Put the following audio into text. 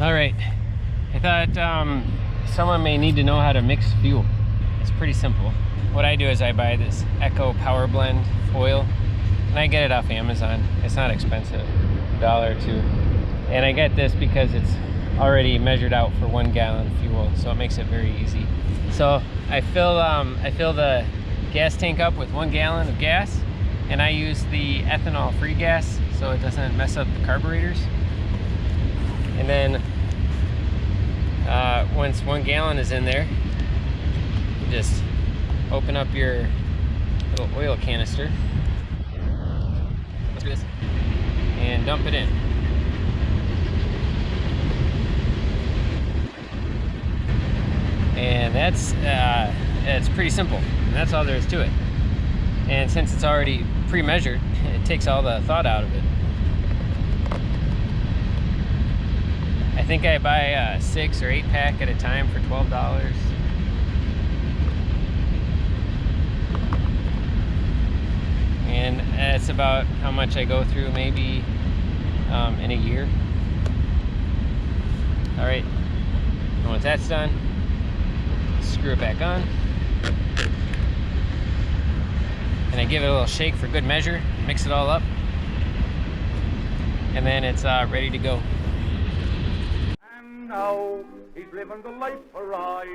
All right, I thought someone may need to know how to mix fuel. It's pretty simple. What I do is I buy this Echo Power Blend oil, and I get it off Amazon. It's not expensive, $1 or $2. And I get this because it's already measured out for 1 gallon of fuel, so it makes it very easy. So I fill the gas tank up with 1 gallon of gas, and I use the ethanol-free gas so it doesn't mess up the carburetors. And then once 1 gallon is in there, you just open up your little oil canister. Let's do this. And dump it in. And it's pretty simple. And that's all there is to it. And since it's already pre-measured, it takes all the thought out of it. I think I buy a 6 or 8 pack at a time for $12. And that's about how much I go through maybe in a year. All right, and once that's done, screw it back on. And I give it a little shake for good measure, mix it all up, and then it's ready to go. And now he's living the life of Riley.